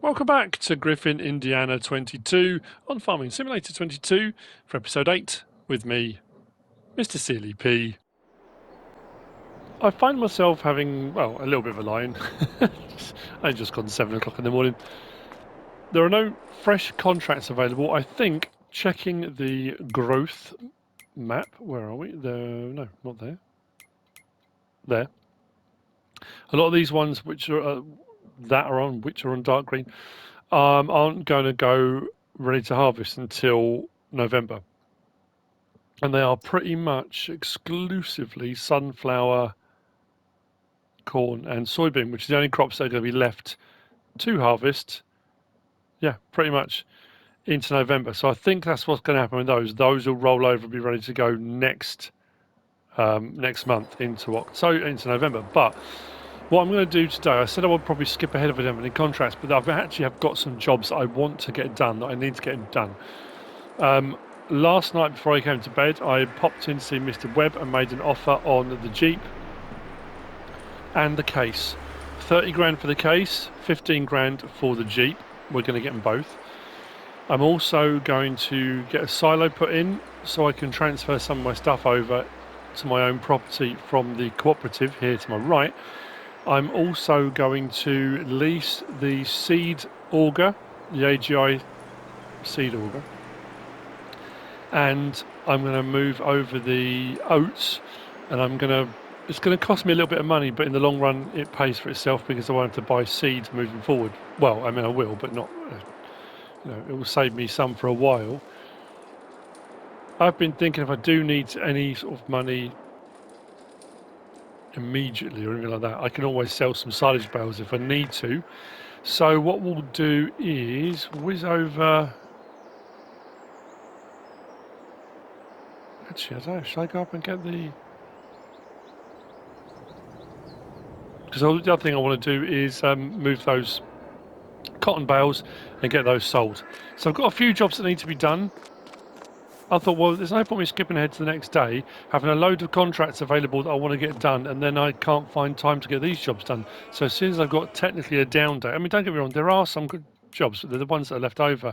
Welcome back to Griffin Indiana 22 on Farming Simulator 22 for episode 8 with me, MrSealyp. I find myself having, well, a little bit of a line. I just gone 7 o'clock in the morning. There are no fresh contracts available. I think checking the growth map. Where are we? No, not there. There. A lot of these ones which are which are on dark green aren't going to go ready to harvest until November. And they are pretty much exclusively sunflower, corn, and soybean, which is the only crops that are going to be left to harvest. Yeah, pretty much into November. So I think that's what's going to happen with those. Those will roll over and be ready to go next month into November. But what I'm going to do today, I said I would probably skip ahead of it in contracts, but I've actually got some jobs that I want to get done, that I need to get done. Last night before I came to bed, I popped in to see Mr. Webb and made an offer on the Jeep and the case. 30 grand for the case, 15 grand for the Jeep. We're going to get them both. I'm also going to get a silo put in so I can transfer some of my stuff over to my own property from the cooperative here to my right. I'm also going to lease the seed auger, the AGI seed auger. And I'm going to move over the oats, and it's going to cost me a little bit of money, but in the long run it pays for itself because I won't have to buy seeds moving forward. Well, I mean I will, but not, it will save me some for a while. I've been thinking if I do need any sort of money immediately or anything like that, I can always sell some silage bales if I need to. So what we'll do is whiz over. Actually, I don't know, should I go up and get the... Because the other thing I want to do is move those cotton bales and get those sold. So I've got a few jobs that need to be done. I thought, well, there's no point in skipping ahead to the next day, having a load of contracts available that I want to get done, and then I can't find time to get these jobs done. So as soon as I've got technically a down day, I mean, don't get me wrong, there are some good jobs, but they're the ones that are left over.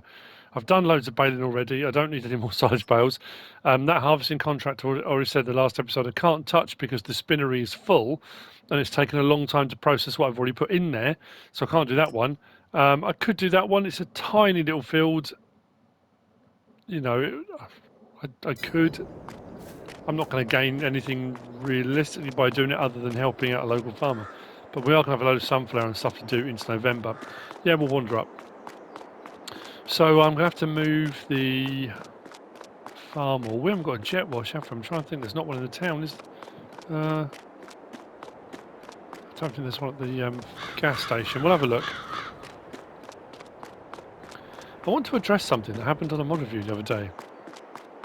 I've done loads of baling already. I don't need any more silage bales. That harvesting contract, I already said the last episode, I can't touch because the spinnery is full and it's taken a long time to process what I've already put in there. So I can't do that one. I could do that one. It's a tiny little field. I could. I'm not going to gain anything realistically by doing it other than helping out a local farmer. But we are going to have a load of sunflower and stuff to do into November. Yeah, we'll wander up. So I'm going to have to move the farm, or we haven't got a jet wash, have we? I'm trying to think. There's not one in the town, is there? I don't think there's one at the gas station. We'll have a look. I want to address something that happened on a mod review the other day.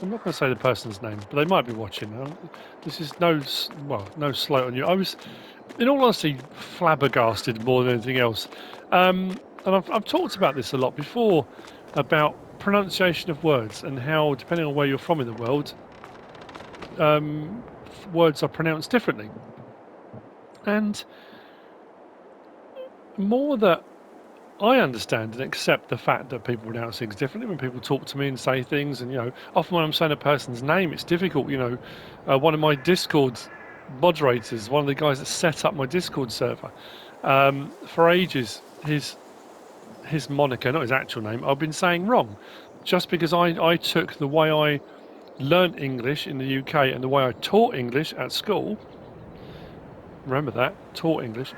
I'm not going to say the person's name, but they might be watching. This is no slight on you. I was, in all honesty, flabbergasted more than anything else. And I've talked about this a lot before, about pronunciation of words and how, depending on where you're from in the world, words are pronounced differently. And more that I understand and accept the fact that people pronounce things differently when people talk to me and say things, and often when I'm saying a person's name, it's difficult. One of my Discord moderators, one of the guys that set up my Discord server, for ages, his moniker, not his actual name, I've been saying wrong, just because I took the way I learnt English in the UK and the way I taught English at school. Remember that, taught English.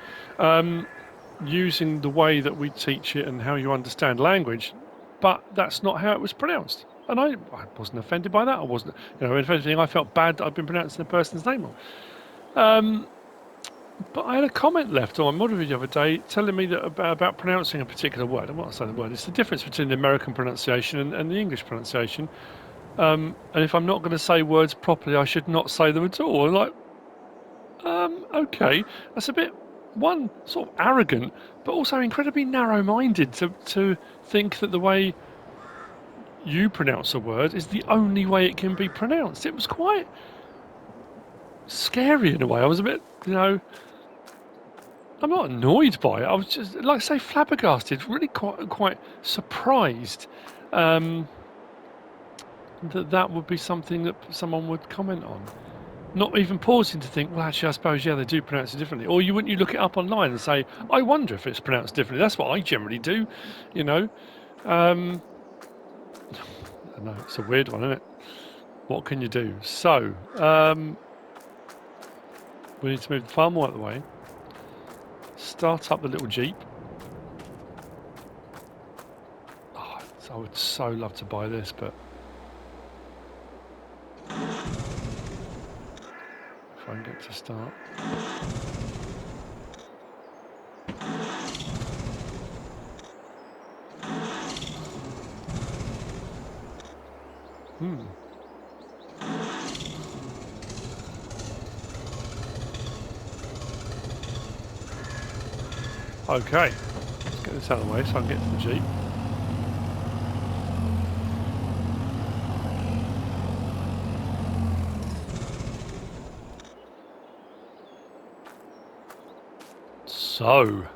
Using the way that we teach it and how you understand language, but that's not how it was pronounced. And I wasn't offended by that. I wasn't, if anything, I felt bad that I'd been pronouncing the person's name wrong. But I had a comment left on my mod review the other day telling me that about pronouncing a particular word. I'm not saying the word. It's the difference between the American pronunciation and the English pronunciation. And if I'm not going to say words properly, I should not say them at all. I'm like, okay, that's a bit, one, sort of arrogant, but also incredibly narrow-minded to think that the way you pronounce a word is the only way it can be pronounced. It was quite scary in a way. I was a bit, I'm not annoyed by it. I was just, like I say, flabbergasted, really quite surprised that would be something that someone would comment on. Not even pausing to think, well, actually, I suppose, yeah, they do pronounce it differently. Or you look it up online and say, I wonder if it's pronounced differently. That's what I generally do, you know. I know, it's a weird one, isn't it? What can you do? So, we need to move the farm out of the way. Start up the little Jeep. Oh, I would so love to buy this, but if I can get to start. Okay, let's get this out of the way so I can get to the Jeep. So,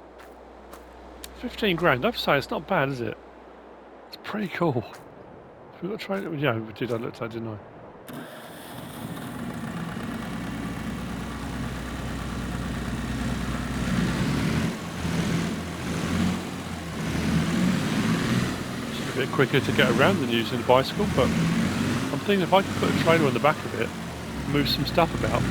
15 grand, I'd say it's not bad, is it? It's pretty cool. Have we got a trailer? Yeah, we did, I looked at it, didn't I? It's a bit quicker to get around than using a bicycle, but I'm thinking if I could put a trailer on the back of it, move some stuff about,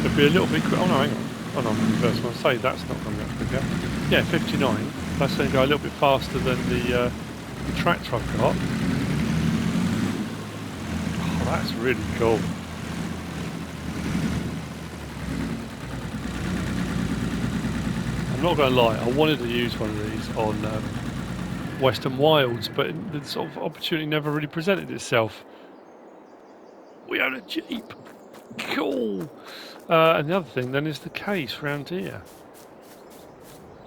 it'd be a little bit quicker. Oh no, hang on. Oh no, reverse one. Say that's not coming up quicker. Yeah, 59. That's going to go a little bit faster than the tractor I've got. Oh, that's really cool. I'm not going to lie, I wanted to use one of these on Western Wilds, but the sort of opportunity never really presented itself. We own a Jeep. Cool. And the other thing then is the case round here.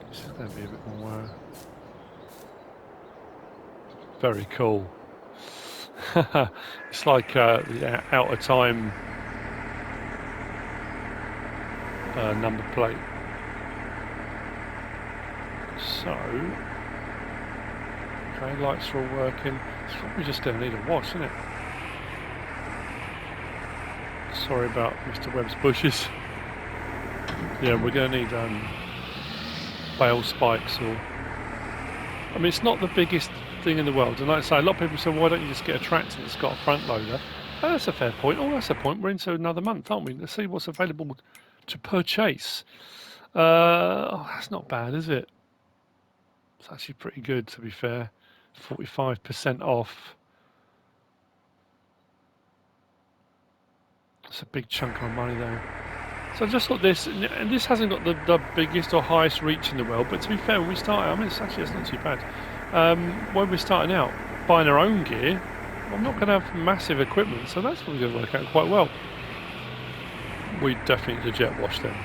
This is going to be a bit more very cool. It's like the out of time number plate. So, okay, lights are all working. It's probably just going to need a wash, isn't it? Sorry about Mr. Webb's bushes. Yeah, we're going to need bale spikes, or I mean, it's not the biggest thing in the world, and like I say, a lot of people say, why don't you just get a tractor that's got a front loader? Oh, that's a fair point. Oh, that's a point. We're into another month, aren't we? Let's see what's available to purchase. Oh, that's not bad, is it? It's actually pretty good, to be fair. 45% off. That's a big chunk of money, though. So I just got this, and this hasn't got the biggest or highest reach in the world, but to be fair, when we started, I mean, it's not too bad. When we're starting out, buying our own gear, I'm not going to have massive equipment, so that's probably going to work out quite well. We definitely need to jet wash them.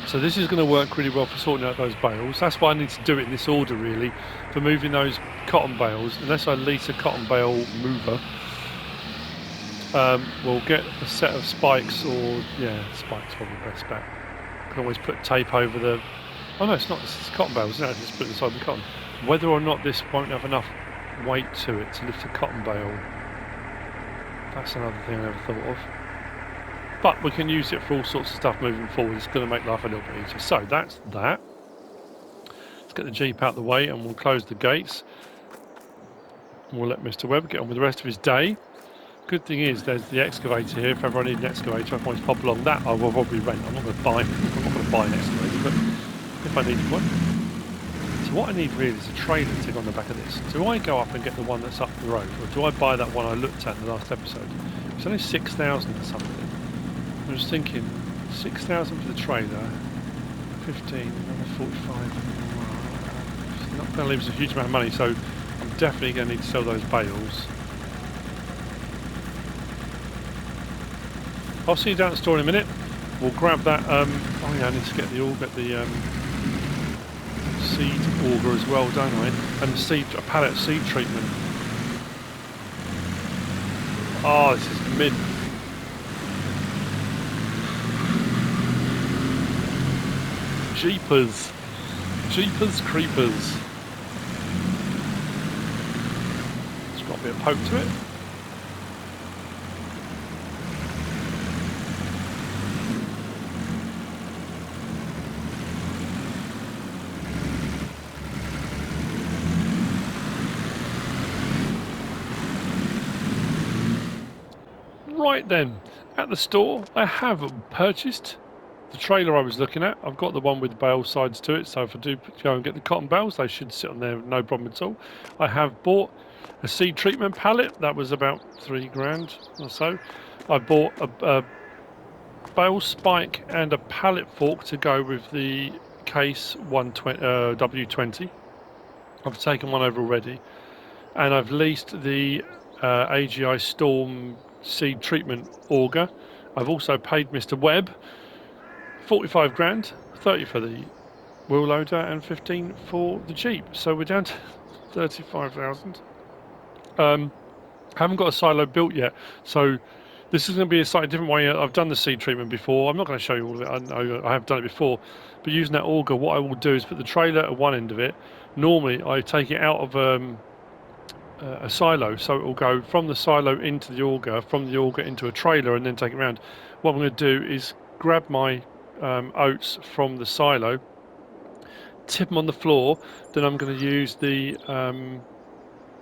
So this is going to work really well for sorting out those bales. That's why I need to do it in this order, really, for moving those cotton bales. Unless I lease a cotton bale mover, we'll get a set of spikes, or yeah, spikes probably the best bet. Can always put tape over the. Oh no, it's not. It's cotton bales, isn't it? Just put it inside the cotton. Whether or not this won't have enough weight to it to lift a cotton bale, that's another thing I never thought of. But we can use it for all sorts of stuff moving forward. It's going to make life a little bit easier. So that's that. Let's get the Jeep out of the way and we'll close the gates. And we'll let Mr. Webb get on with the rest of his day. Good thing is there's the excavator here. If ever I need an excavator, I can always pop along that. I will probably rent. I'm not going to buy an excavator, but if I needed one. So what I need really is a trailer to go on the back of this. Do I go up and get the one that's up the road, or do I buy that one I looked at in the last episode? It's only 6,000 or something. I was thinking 6,000 for the trailer, 15, another 45. It's not going to leave us a huge amount of money, so I'm definitely going to need to sell those bales. I'll see you down at the store in a minute. We'll grab that. Oh yeah, I need to get the seed auger as well, don't I? And a pallet seed treatment. Oh, this is mint. Jeepers. Jeepers creepers. It's got a bit of poke to it. Right then, at the store I have purchased the trailer I was looking at. I've got the one with the bale sides to it, so if I do go and get the cotton bales, they should sit on there no problem at all. I have bought a seed treatment pallet, that was about £3 or so. I bought a bale spike and a pallet fork to go with the case 120, W20. I've taken one over already, and I've leased the AGI Storm seed treatment auger. I've also paid Mr. Webb 45 grand, 30 for the wheel loader and 15 for the Jeep. So we're down to 35,000. Haven't got a silo built yet, so this is going to be a slightly different way. I've done the seed treatment before. I'm not going to show you all of it. I know I have done it before, but using that auger, what I will do is put the trailer at one end of it. Normally, I take it out of a silo, so it will go from the silo into the auger, from the auger into a trailer, and then take it around. What I'm going to do is grab my oats from the silo, tip them on the floor, then I'm going to use the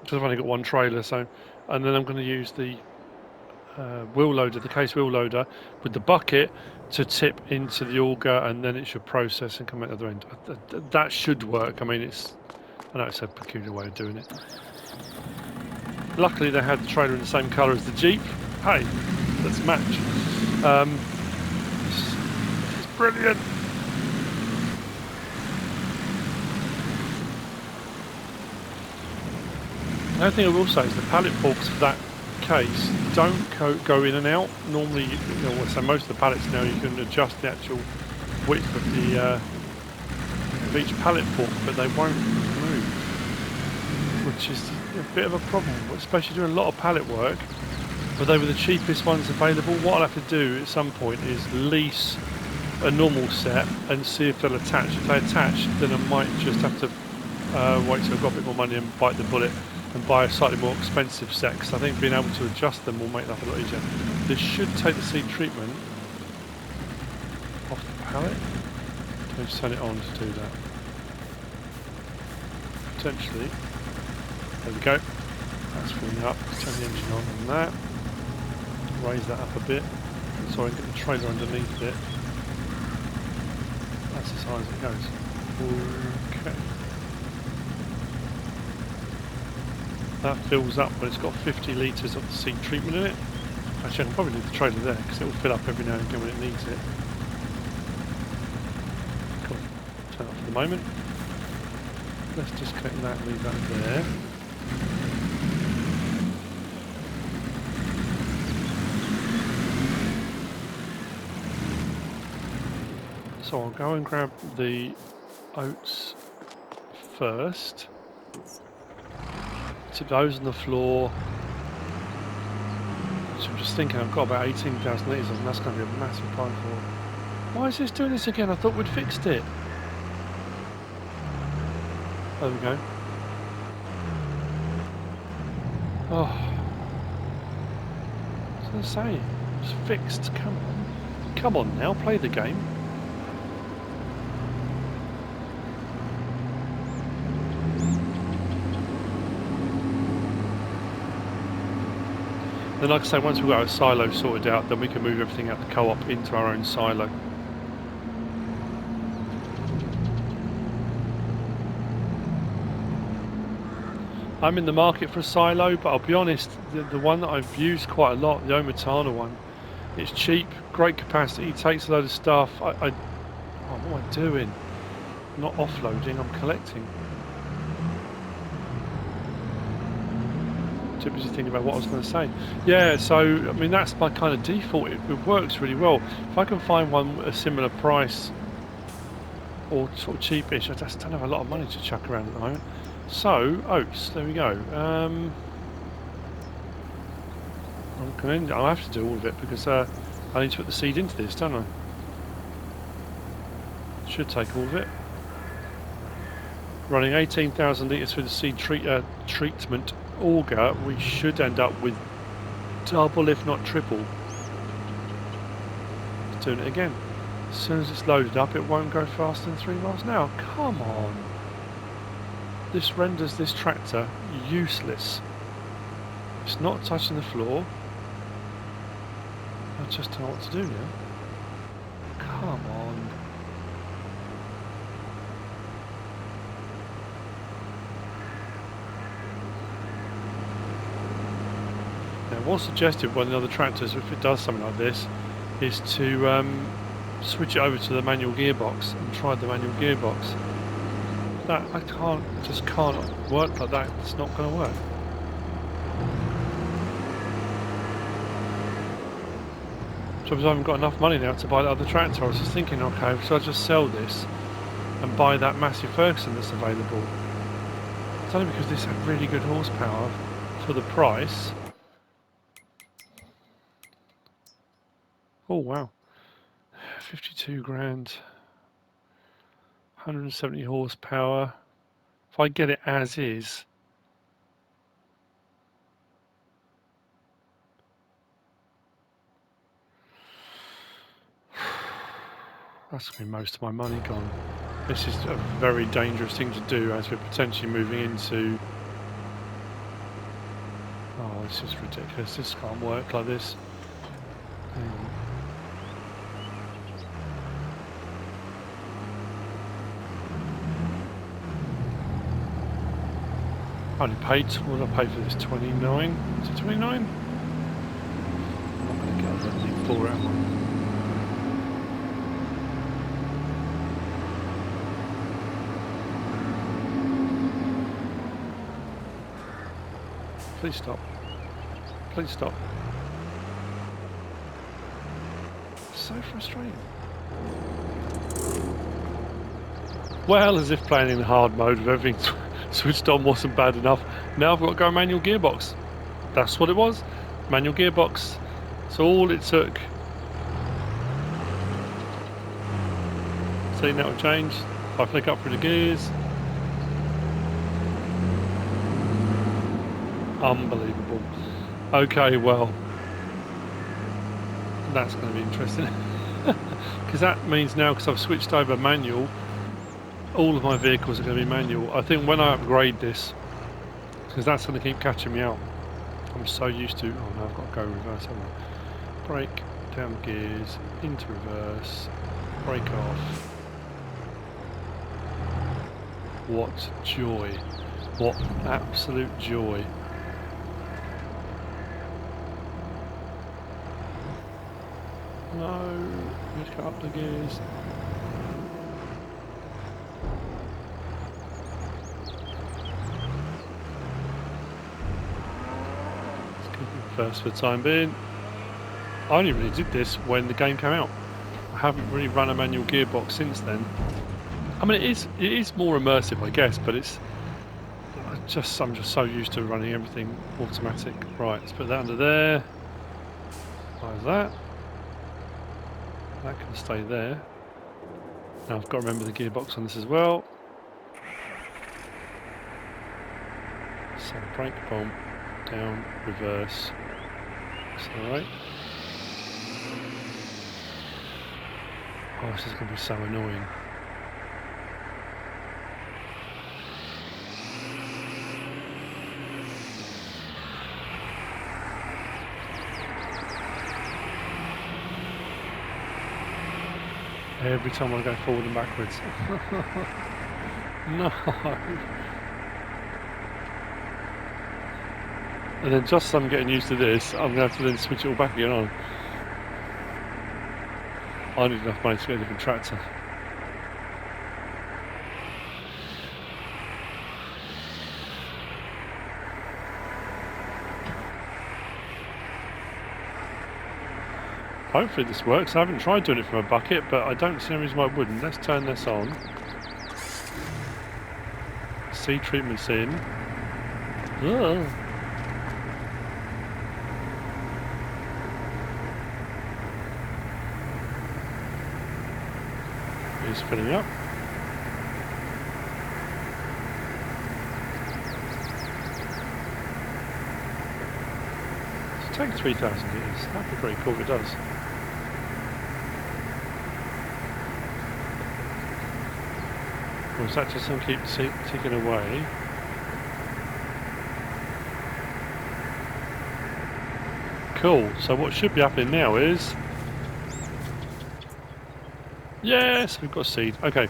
because I've only got one trailer, so, and then I'm going to use the wheel loader, the case wheel loader, with the bucket to tip into the auger, and then it should process and come out the other end. That should work. I mean, I know it's a peculiar way of doing it. Luckily they had the trailer in the same colour as the Jeep. Hey, let's match. This is brilliant. The only thing I will say is the pallet forks for that case don't go in and out. Normally, so most of the pallets now you can adjust the actual width of each pallet fork, but they won't move, which is a bit of a problem, especially doing a lot of pallet work. But they were the cheapest ones available. What I'll have to do at some point is lease a normal set and see if they'll attach. If they attach, then I might just have to wait till I've got a bit more money and bite the bullet and buy a slightly more expensive set, because I think being able to adjust them will make that a lot easier. This should take the seed treatment off the pallet. Can I just turn it on to do that? Potentially. There we go. That's filling up. Let's turn the engine on that. Raise that up a bit so I can get the trailer underneath it. That's as high as it goes. Okay. That fills up when it's got 50 litres of the seed treatment in it. Actually, I can probably leave the trailer there because it will fill up every now and again when it needs it. Cool. Turn it off for the moment. Let's disconnect that and leave that there. So I'll go and grab the oats first. Tip those on the floor. So I'm just thinking I've got about 18,000 litres and that's going to be a massive pile for. Why is this doing this again? I thought we'd fixed it. There we go. Oh. What was I say? It's fixed. Come on. Come on now, play the game. Then, like I say, once we've got our silo sorted out, then we can move everything out the co-op into our own silo. I'm in the market for a silo, but I'll be honest, the one that I've used quite a lot, the Tana one, it's cheap, great capacity, takes a load of stuff. Oh, what am I doing? I'm not offloading, I'm collecting. Too busy thinking about what I was going to say. Yeah, so I mean that's my kind of default. It works really well. If I can find one at a similar price or sort of cheapish, I just don't have a lot of money to chuck around at the moment. So oats, there we go. I'll have to do all of it because I need to put the seed into this, don't I? Should take all of it. Running 18,000 litres through the seed treatment auger, we should end up with double if not triple. It's doing it again. As soon as it's loaded up, it won't go faster than 3 miles an hour. Come on. This renders this tractor useless. It's not touching the floor. I just don't know what to do now. Come on. Now, what's suggested by the other tractors, if it does something like this, is to switch it over to the manual gearbox and try the manual gearbox. That just can't work like that. It's not going to work. So I haven't got enough money now to buy the other tractor. I was just thinking, okay, so I just sell this and buy that massive Ferguson that's available. It's only because this had really good horsepower for the price. Oh wow, 52 grand, 170 horsepower. If I get it as is, that's going to be most of my money gone. This is a very dangerous thing to do as we're potentially moving into... Oh, this is ridiculous. This can't work like this. I only paid, what did I pay for this? 29? Is it 29? I'm not going to get anything for it, am I? Please stop. Please stop. So frustrating. Well, as if playing in hard mode with everything switched on wasn't bad enough. Now I've got to go manual gearbox. That's what it was. Manual gearbox. So all it took. See, now it changed. If I flick up through the gears. Unbelievable. Okay, well, that's going to be interesting. Because that means now, because I've switched over manual, all of my vehicles are going to be manual. I think when I upgrade this, because that's going to keep catching me out. I'm so used to... Oh no, I've got to go reverse, haven't I? Brake, down gears, into reverse, brake off. What joy. What absolute joy. No, let's go up the gears. Let's keep it first for the time being. I only really did this when the game came out. I haven't really run a manual gearbox since then. I mean, it is more immersive, I guess, but it's I'm just so used to running everything automatic. Right, let's put that under there. Like that. That can stay there. Now I've got to remember the gearbox on this as well. So brake, bomb, down, reverse. That's alright. Oh, this is going to be so annoying. Every time I go forward and backwards. No. And then just as I'm getting used to this, I'm going to have to then switch it all back again on. I need enough money to get a different tractor. Hopefully this works. I haven't tried doing it from a bucket, but I don't see any reason why it wouldn't. Let's turn this on. Seed treatment's in. Ugh. is filling up. So take 3,000 litres. That'd be pretty cool if it does. Or is that just going to keep ticking away? Cool. So what should be happening now is... Yes, we've got a seed. Okay.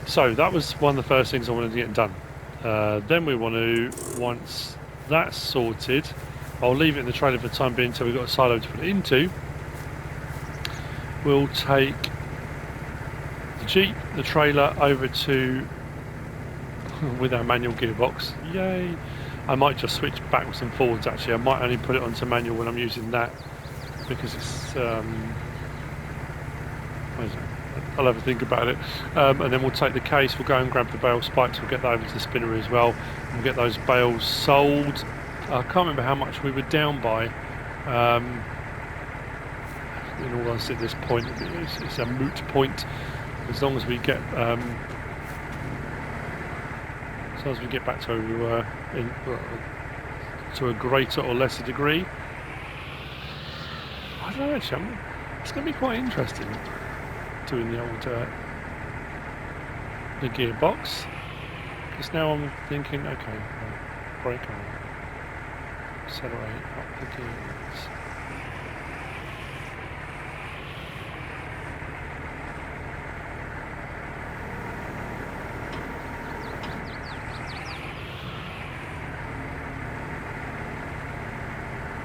So that was one of the first things I wanted to get done. Then we want to, once that's sorted, I'll leave it in the trailer for the time being until we've got a silo to put it into. We'll take the Jeep, the trailer over to, with our manual gearbox. Yay! I might just switch backwards and forwards actually. I might only put it onto manual when I'm using that because it's, I'll have a think about it. And then we'll take the case, we'll go and grab the bale spikes, we'll get that over to the spinnery as well, and we'll get those bales sold. I can't remember how much we were down by. In all honesty at this point, it's a moot point. As long as we get back to where we were to a greater or lesser degree. I don't know actually, it's going to be quite interesting doing the old the gearbox, because now I'm thinking, okay, brake on, accelerate up the gears.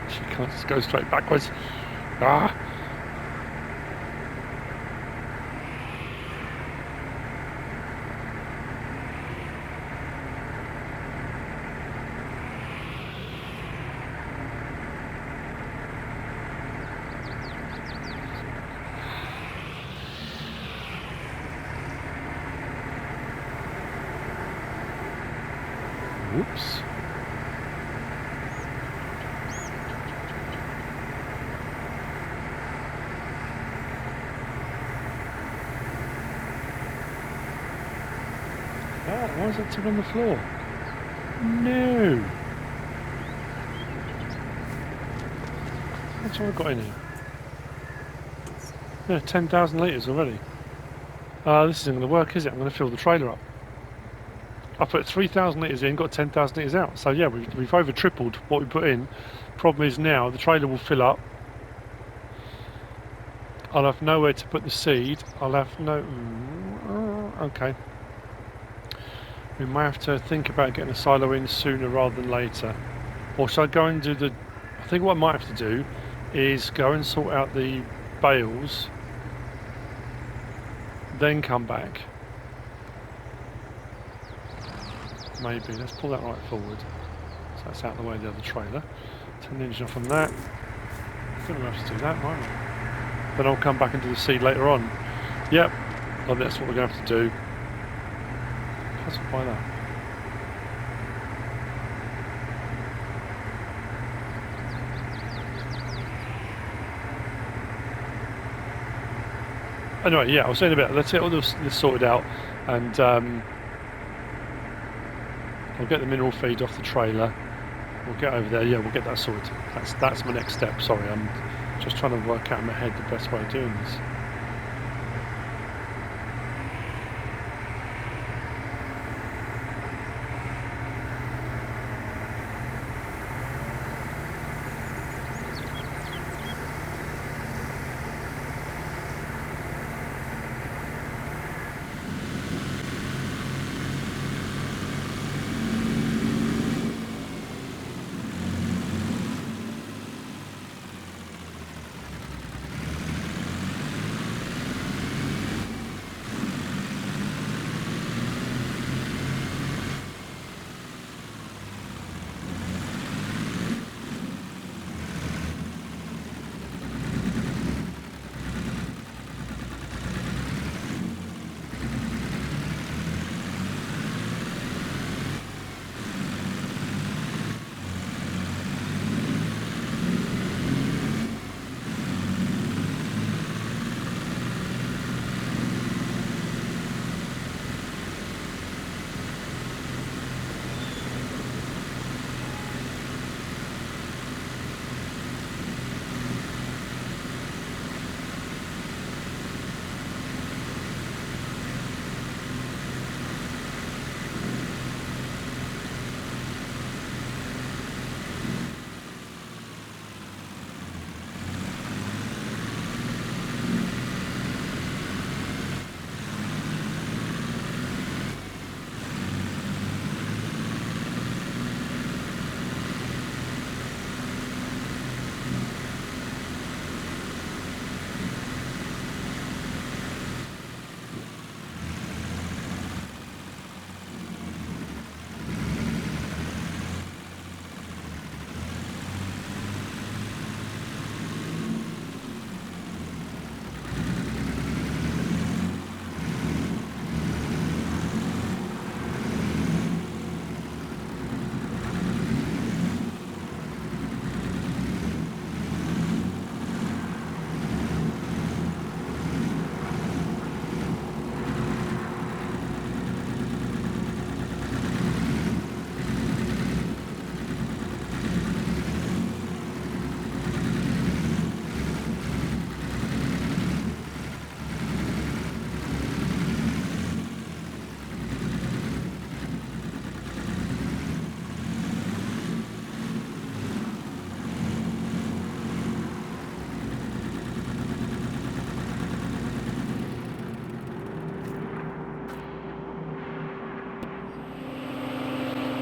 She can't just go straight backwards. Ah! Whoops. Oh, why is it still on the floor? No. That's all I've got in here. Yeah, 10,000 litres already. This isn't going to work, is it? I'm going to fill the trailer up. I put 3,000 litres in, got 10,000 litres out. So yeah, we've over tripled what we put in. Problem is now the trailer will fill up. I'll have nowhere to put the seed. I'll have no... okay. We might have to think about getting a silo in sooner rather than later. Or should I go and do the... I think what I might have to do is go and sort out the bales, then come back. Maybe. Let's pull that right forward. So that's out of the way of the other trailer. Turn the engine off on that. I think we'll have to do that, might we? Then I'll come back and do the seed later on. Yep. Well, that's what we're going to have to do. Puzzled by that. Anyway, yeah, I was saying about, let's get all this sorted out, and I'll get the mineral feed off the trailer. We'll get over there. Yeah, we'll get that sorted. That's my next step. Sorry, I'm just trying to work out in my head the best way of doing this.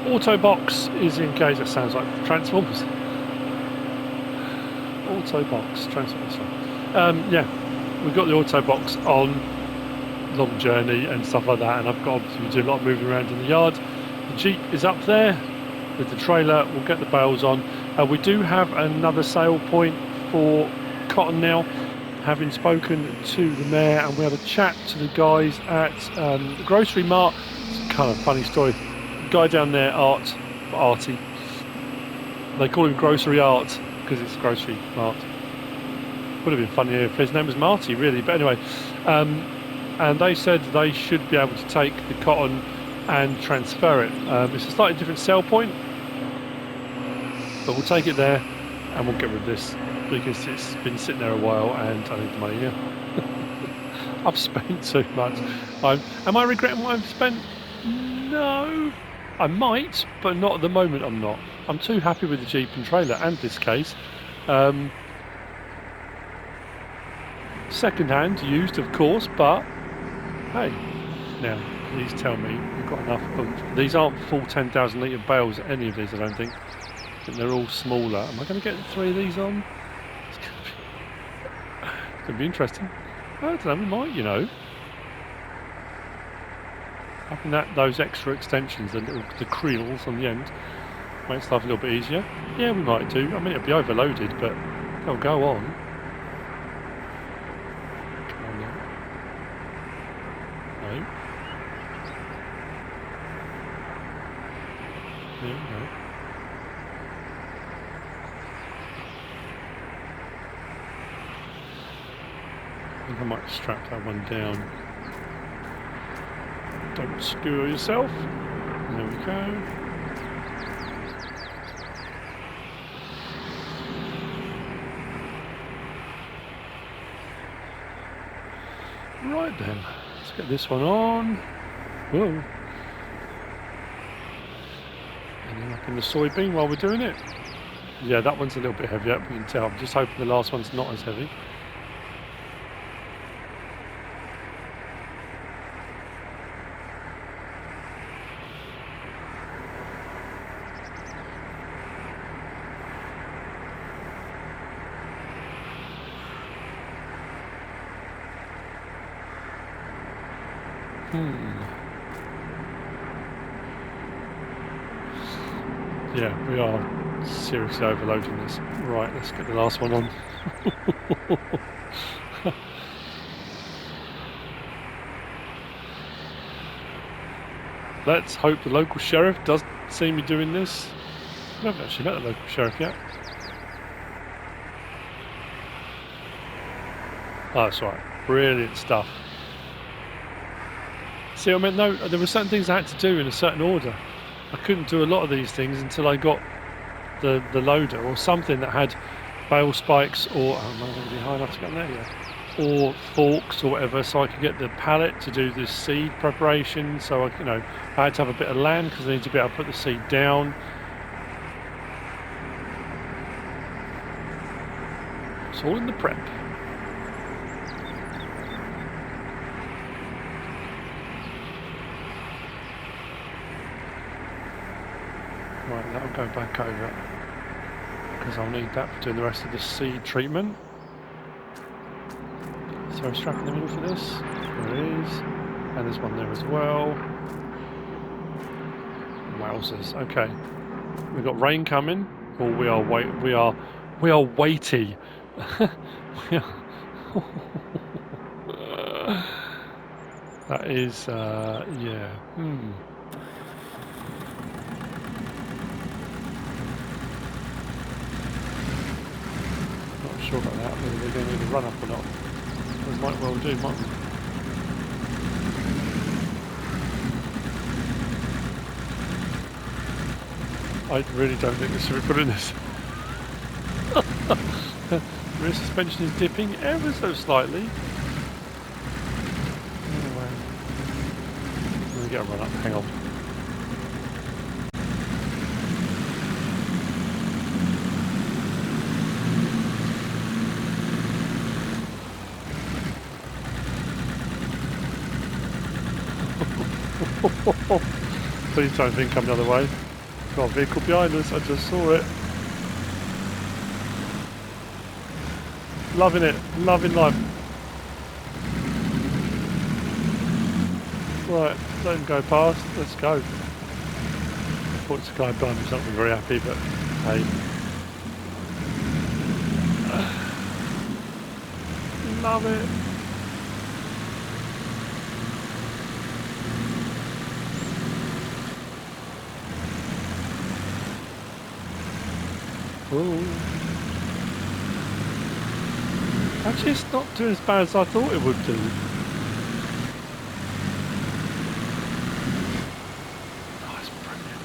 Auto box is engaged. That sounds like Transformers. Auto box, Transformers. Yeah, we've got the auto box on long journey and stuff like that, and I've got to do a lot of moving around in the yard. The Jeep is up there with the trailer. We'll get the bales on. We do have another sale point for cotton now, having spoken to the mayor, and we had a chat to the guys at the grocery mart. It's a kind of funny story. The guy down there, Artie, they call him Grocery Art because it's grocery mart. Would have been funnier if his name was Marty, really, but anyway. And they said they should be able to take the cotton and transfer it. It's a slightly different sell point, but we'll take it there and we'll get rid of this because it's been sitting there a while and I need the money now. I've spent too much. Am I regretting what I've spent? No. I might, but not at the moment. I'm not. I'm too happy with the Jeep and trailer and this case. Second hand, used of course, but hey, now please tell me you've got enough of these. Aren't full 10,000 litre bales, any of these, I don't think. I think they're all smaller. Am I going to get 3 of these on? It's going to be interesting. I don't know, we might, you know. Having those extra extensions, the creels on the end, makes life a little bit easier. Yeah, we might do. I mean, it'll be overloaded, but they'll go on. No. I think I might strap that one down. Don't skewer yourself. There we go. Right then, let's get this one on. Whoa. And then up in the soybean while we're doing it. Yeah, that one's a little bit heavier, we can tell. I'm just hoping the last one's not as heavy. Yeah, we are seriously overloading this. Right, let's get the last one on. Let's hope the local sheriff doesn't see me doing this. I haven't actually met the local sheriff yet. Oh, that's right. Brilliant stuff. See what I meant? No, there were certain things I had to do in a certain order. I couldn't do a lot of these things until I got the loader or something that had bale spikes or am I going to be high enough to get there yet? Or forks or whatever, so I could get the pallet to do this seed preparation. So I had to have a bit of land because I need to be able to put the seed down. It's all in the prep. Right, that'll go back over because I'll need that for doing the rest of the seed treatment. So strap in the middle for this. There it is. And there's one there as well. Wowzers. Okay. We've got rain coming. Or we are weighty. That is yeah. Not sure about that, whether we're going to need a run up or not. We might well do, mightn't we? I really don't think we should be putting this. The rear suspension is dipping ever so slightly. Anyway, let me get a run up, hang on. Please don't think I'm the other way. Got a vehicle behind us, I just saw it. Loving it, loving life. Right, let him go past, let's go. Thought the guy behind me's not being very happy, but hey. Love it. Ooh. Actually, it's not doing as bad as I thought it would do. Oh, it's brilliant.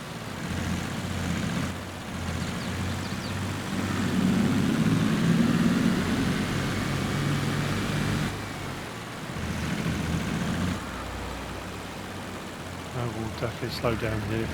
Oh, we'll definitely slow down here.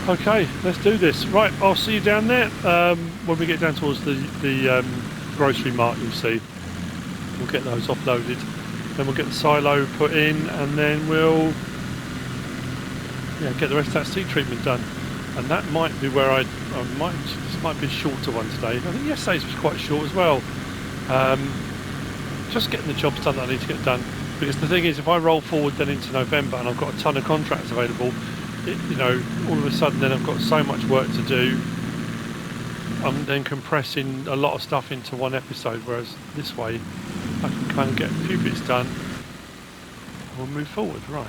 Okay, let's do this. Right, I'll see you down there. When we get down towards the grocery mart, you'll see. We'll get those offloaded. Then we'll get the silo put in, and then we'll get the rest of that seed treatment done. And that might be where this might be a shorter one today. I think yesterday's was quite short as well. Just getting the jobs done that I need to get done. Because the thing is, if I roll forward then into November and I've got a ton of contracts available, all of a sudden then I've got so much work to do. I'm then compressing a lot of stuff into one episode, whereas this way I can kind of get a few bits done and we'll move forward. Right.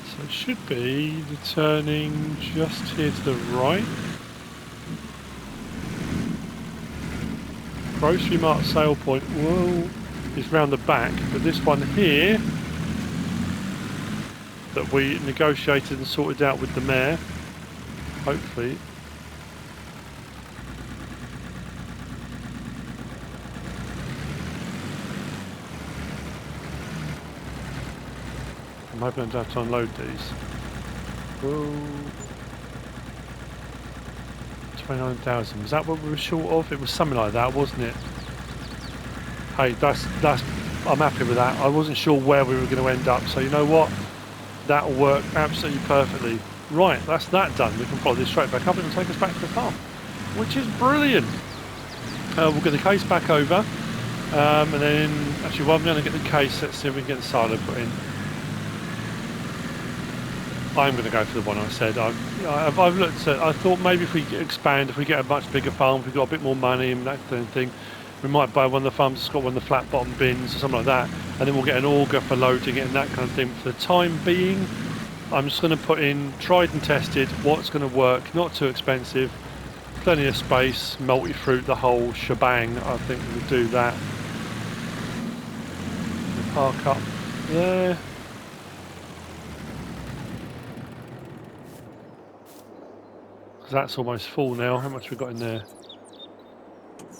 So it should be the turning just here to the right. Grocery mart sale point is round the back, but this one here that we negotiated and sorted out with the mayor, hopefully. I'm hoping I don't have to unload these. Whoa. 29,000. Was that what we were short of? It was something like that, wasn't it? Hey, that's. I'm happy with that. I wasn't sure where we were going to end up, so you know what? That'll work absolutely perfectly. Right, that's that done. We can follow this straight back up and it'll take us back to the farm, which is brilliant. We'll get the case back over, and then actually, while I'm going to get the case, let's see if we can get the silo put in. I'm going to go for the one I said. I've looked at. I thought maybe if we expand, if we get a much bigger farm, if we've got a bit more money and that kind of thing, we might buy one of the farms that's got one of the flat bottom bins or something like that, and then we'll get an auger for loading it and that kind of thing. For the time being, I'm just going to put in tried and tested what's going to work, not too expensive, plenty of space, multi-fruit, the whole shebang. I think we'll do that. We'll park up there. That's almost full now. How much we got in there?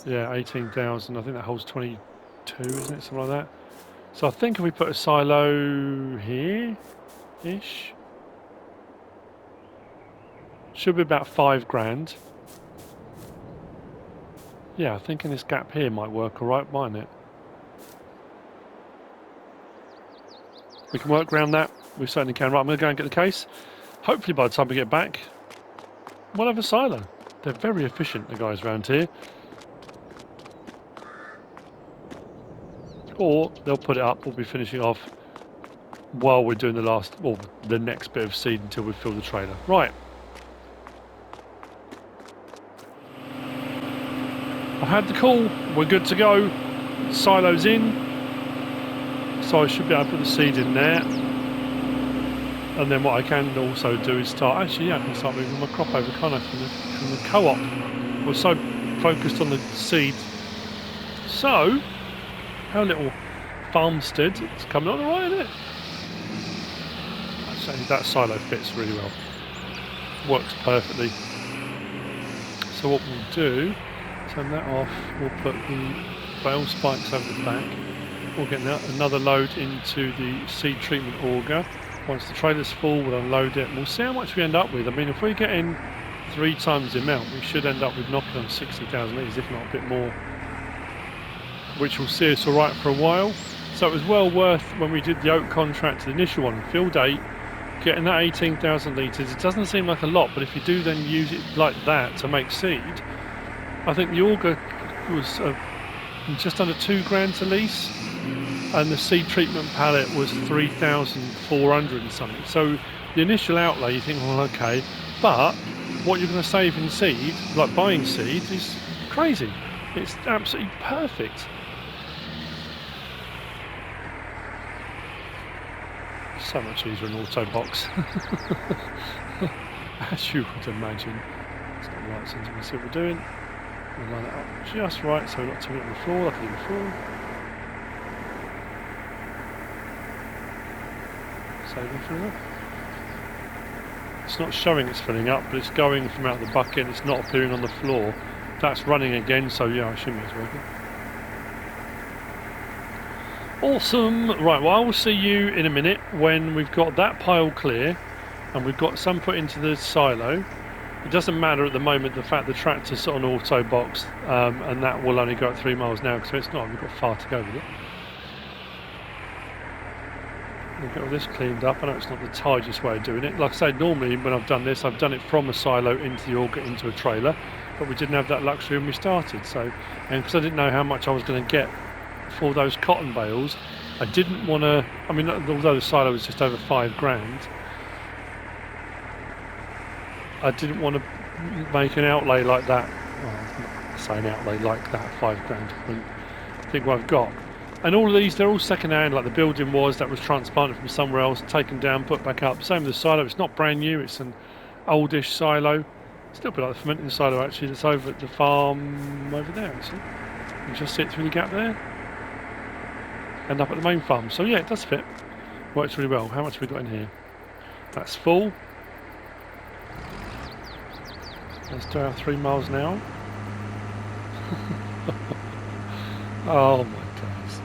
Yeah, 18,000. I think that holds 22, isn't it? Something like that. So I think if we put a silo here-ish, should be about 5 grand. Yeah, I think in this gap here might work all right, mightn't it? We can work around that. We certainly can. Right, I'm going to go and get the case. Hopefully by the time we get back, we'll have a silo. They're very efficient, the guys around here. Or they'll put it up, we'll be finishing off while we're doing the next bit of seed until we fill the trailer. Right. I had the call, we're good to go. Silo's in. So I should be able to put the seed in there. And then what I can also do is start, actually yeah, I can start moving my crop over, can't I, from the co-op. We're so focused on the seed. So, our little farmstead, it's coming on alright, isn't it? Actually, that silo fits really well. Works perfectly. So what we'll do, turn that off, we'll put the bale spikes over the back. We'll get another load into the seed treatment auger. Once the trailer's full, we'll unload it and we'll see how much we end up with. I mean, if we get in 3 times the amount, we should end up with knocking on 60,000 litres, if not a bit more, which will see us alright for a while. So it was well worth, when we did the oak contract, the initial one, Field 8, getting that 18,000 litres. It doesn't seem like a lot, but if you do then use it like that to make seed, I think the auger was just under 2 grand to lease, and the seed treatment pallet was 3,400 and something. So the initial outlay, you think, well, okay, but what you're going to save in seed, like buying seed, is crazy. It's absolutely perfect. So much easier in auto box, as you would imagine. It's got lights on, so we can see what we're doing. We'll line it up just right, so we're not too on the floor like I did before. Saving filling up. It's not showing it's filling up, but it's going from out the bucket. It's not appearing on the floor. That's running again, so yeah, I assume it's working. Awesome. Right, well, I will see you in a minute when we've got that pile clear and we've got some put into the silo. It doesn't matter at the moment the fact the tractor's on auto box, and that will only go at 3 miles an hour because it's not. We've got far to go with it. We'll get all this cleaned up. I know it's not the tidiest way of doing it. Like I say, normally when I've done this, I've done it from a silo into the auger into a trailer, but we didn't have that luxury when we started. So, and because I didn't know how much I was going to get for those cotton bales, I didn't want to. I mean, although the silo was just over 5 grand, I didn't want to make an outlay like that. Well, I'm not saying outlay like that, 5 grand. I think what I've got. And all of these, they're all second hand, like the building was, that was transplanted from somewhere else, taken down, put back up. Same with the silo, it's not brand new, it's an oldish silo. Still a bit like the fermenting silo actually, that's over at the farm over there actually. You can just see it through the gap there. End up at the main farm. So yeah, it does fit. Works really well. How much have we got in here? That's full. Let's do our 3 miles an hour. Oh my days.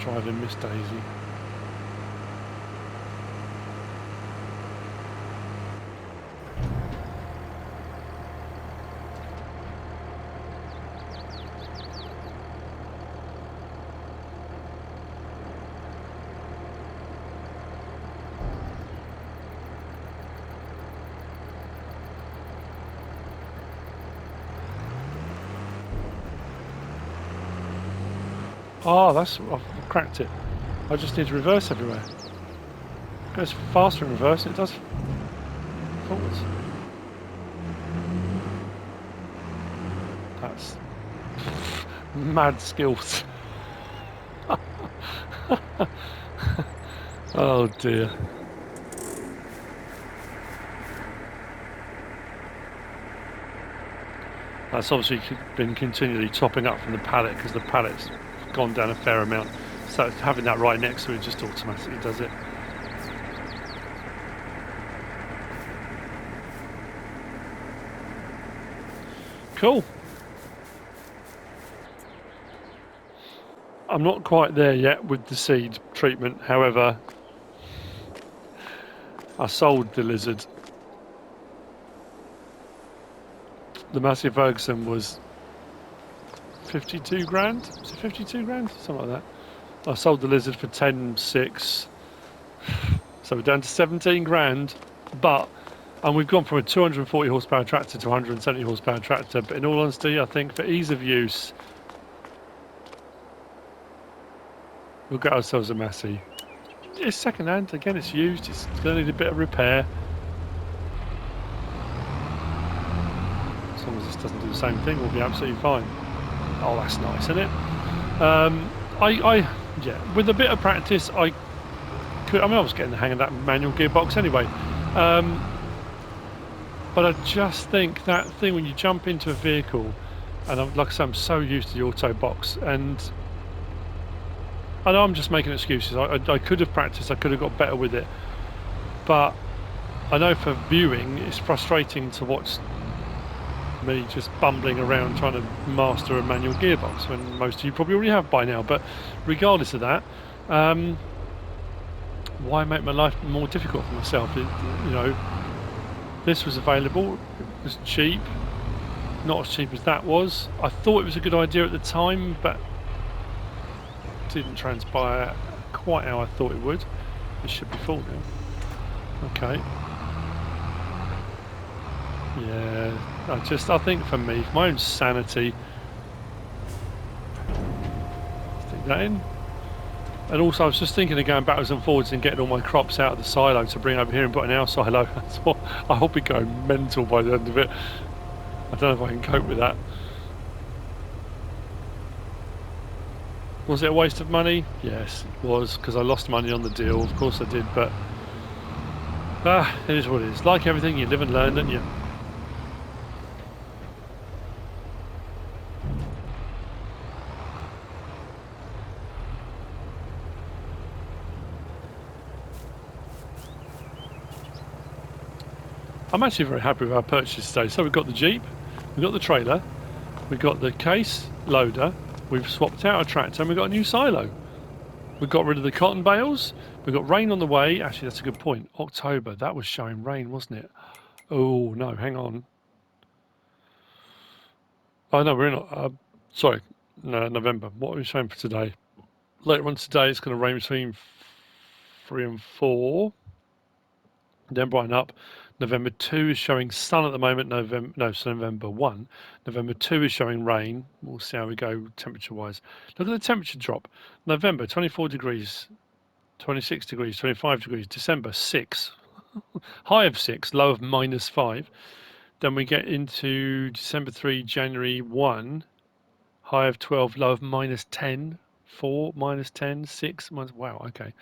Driving Miss Daisy. Oh, I've cracked it. I just need to reverse everywhere. It goes faster in reverse than it does forwards. That's mad skills. Oh dear. That's obviously been continually topping up from the pallet because the pallet's gone down a fair amount, so having that right next to it just automatically does it. Cool. I'm not quite there yet with the seed treatment, however I sold the lizard. The Massey Ferguson was 52 grand? Was it 52 grand? Something like that. I sold the lizard for 10.6. So we're down to 17 grand. But, and we've gone from a 240 horsepower tractor to 170 horsepower tractor. But in all honesty, I think for ease of use, we'll get ourselves a Massey. It's second hand. Again, it's used. It's going to need a bit of repair. As long as this doesn't do the same thing, we'll be absolutely fine. Oh, that's nice, isn't it? Yeah, with a bit of practice, I was getting the hang of that manual gearbox anyway. But I just think that thing when you jump into a vehicle, and like I say, I'm so used to the auto box, and I know I'm just making excuses. I could have practiced, I could have got better with it, but I know for viewing, it's frustrating to watch me just bumbling around trying to master a manual gearbox when most of you probably already have by now. But regardless of that, why make my life more difficult for myself? You know, this was available, it was cheap, not as cheap as that was. I thought it was a good idea at the time, but it didn't transpire quite how I thought it would. This should be full now. Okay. Yeah, I think for me, for my own sanity, stick that in. And also I was just thinking of going backwards and forwards and getting all my crops out of the silo to bring over here and put in our silo. That's what, I hope it goes mental by the end of it. I don't know if I can cope with that. Was it a waste of money? Yes, it was, because I lost money on the deal. Of course I did, but it is what it is. Like everything, you live and learn, don't you? I'm actually very happy with our purchase today. So we've got the Jeep, we've got the trailer, we've got the case loader, we've swapped out a tractor, and we've got a new silo. We've got rid of the cotton bales, we've got rain on the way. Actually, that's a good point. October, that was showing rain, wasn't it? Oh, no, hang on. Oh, no, we're in, sorry, no, November. What are we showing for today? Later on today, it's going to rain between 3 and 4. Then brighten up. November 2 is showing sun at the moment. November 1. November 2 is showing rain. We'll see how we go temperature-wise. Look at the temperature drop. November, 24 degrees, 26 degrees, 25 degrees. December, 6. High of 6, low of -5. Then we get into December 3, January 1. High of 12, low of -10. 4, -10, 6, wow, okay.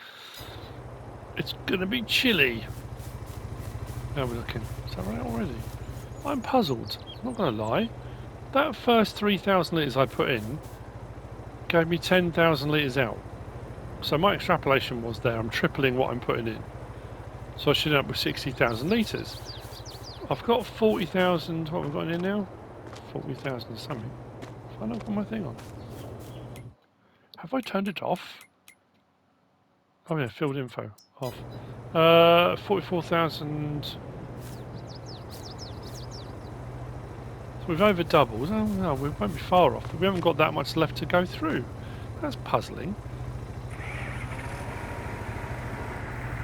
It's going to be chilly. How are we looking? Is that right already? I'm puzzled, I'm not going to lie. That first 3,000 litres I put in gave me 10,000 litres out. So my extrapolation was there, I'm tripling what I'm putting in. So I should end up with 60,000 litres. I've got 40,000, what have we got in here now? 40,000 something. Have I not got my thing on? Have I turned it off? Oh yeah, field info, off. 44,000... So we've over doubled. Oh no, we won't be far off. We haven't got that much left to go through. That's puzzling.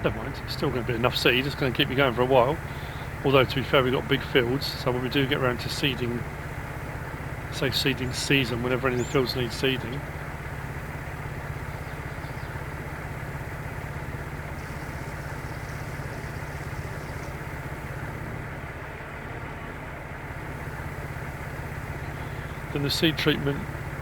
Never mind, it's still going to be enough seed. It's going to keep me going for a while. Although, to be fair, we've got big fields, so when we do get around to seeding, say seeding season, whenever any of the fields need seeding, then the seed treatment,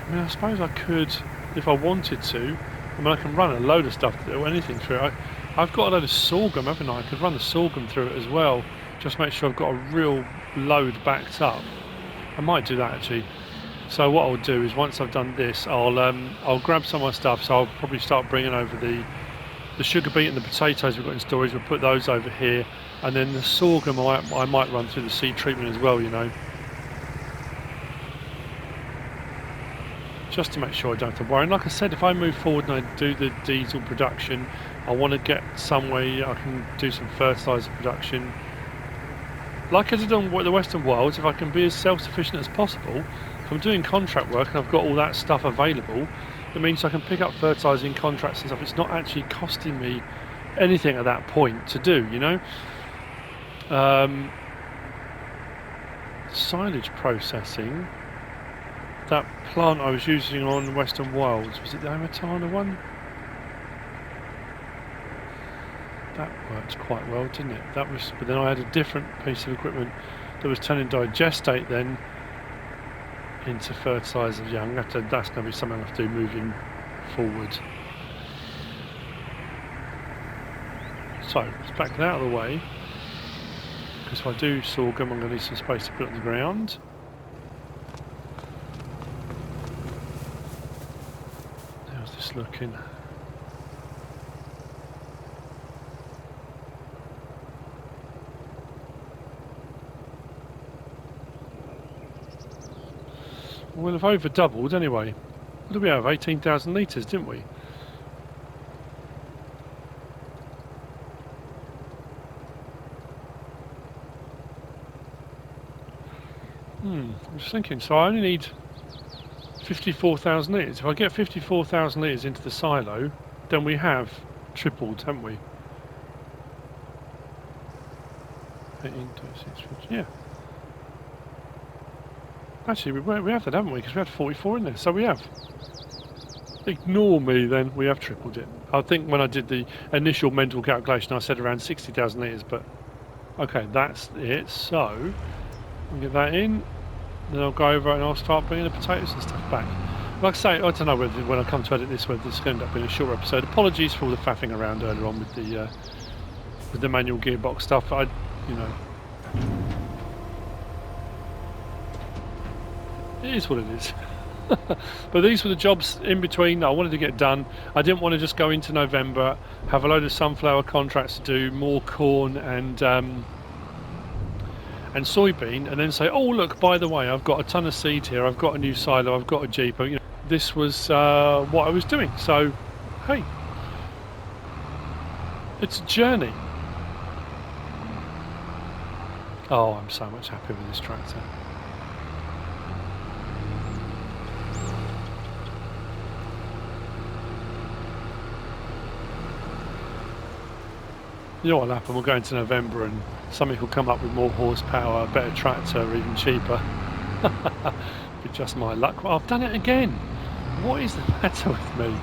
I mean, I suppose I could, if I wanted to. I mean, I can run a load of stuff, or anything through it. I've got a load of sorghum, haven't I? I could run the sorghum through it as well. Just make sure I've got a real load backed up. I might do that actually. So what I'll do is once I've done this, I'll grab some of my stuff. So I'll probably start bringing over the sugar beet and the potatoes we've got in storage. We'll put those over here, and then the sorghum I might run through the seed treatment as well. You know, just to make sure I don't have to worry. And like I said, if I move forward and I do the diesel production, I want to get somewhere I can do some fertiliser production. Like I did on the Western Wilds, if I can be as self-sufficient as possible, if I'm doing contract work and I've got all that stuff available, it means I can pick up fertilising contracts and stuff. It's not actually costing me anything at that point to do, you know. Silage processing. That plant I was using on Western Wilds, was it the Tana one? That worked quite well, didn't it? That was, but then I had a different piece of equipment that was turning digestate then into fertiliser young. That's going to be something I have to do moving forward. So let's back that out of the way, because if I do sorghum, I'm going to need some space to put it on the ground. How's this looking? We'll have over doubled anyway. What did we have? 18,000 litres, didn't we? I'm just thinking, so I only need 54,000 litres. If I get 54,000 litres into the silo, then we have tripled, haven't we? 18, 26, 50, yeah. Actually, we have that, haven't we? Because we had 44 in there, so we have. Ignore me then, we have tripled it. I think when I did the initial mental calculation I said around 60,000 litres, but okay, that's it. So, I'll get that in, then I'll go over and I'll start bringing the potatoes and stuff back. Like I say, I don't know whether when I come to edit this whether this is going to end up being a short episode. Apologies for all the faffing around earlier on with the manual gearbox stuff. It is what it is. But these were the jobs in between that I wanted to get done. I didn't want to just go into November, have a load of sunflower contracts to do, more corn and soybean, and then say, oh look, by the way, I've got a ton of seed here, I've got a new silo, I've got a Jeep. You know, this was what I was doing. So, hey, it's a journey. Oh, I'm so much happier with this tractor. You know what'll happen, we'll go into November and something will come up with more horsepower, a better tractor, or even cheaper. Be just my luck. Well, I've done it again. What is the matter with me?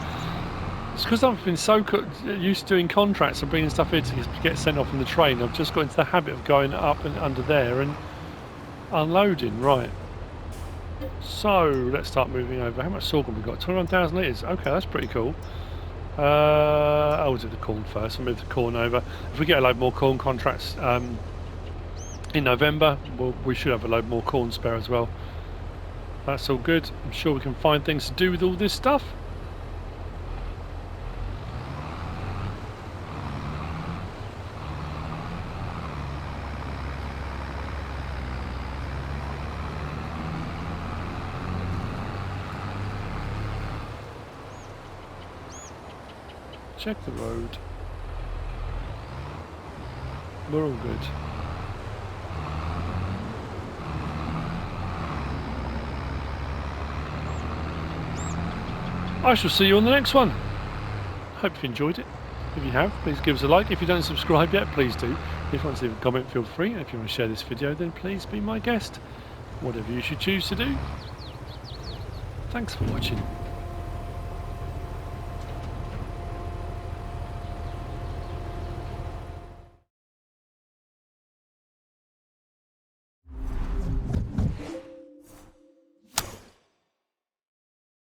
It's because I've been so used to doing contracts and bringing stuff in to get sent off in the train. I've just got into the habit of going up and under there and unloading. Right. So, let's start moving over. How much sorghum we got? 21,000 litres. Okay, that's pretty cool. I'll do the corn first. I'll move the corn over. If we get a load more corn contracts in November, we should have a load more corn spare as well. That's all good. I'm sure we can find things to do with all this stuff. Check the road. We're all good. I shall see you on the next one. Hope you enjoyed it. If you have, please give us a like. If you don't subscribe yet, please do. If you want to leave a comment, feel free. And if you want to share this video, then please be my guest. Whatever you should choose to do. Thanks for watching.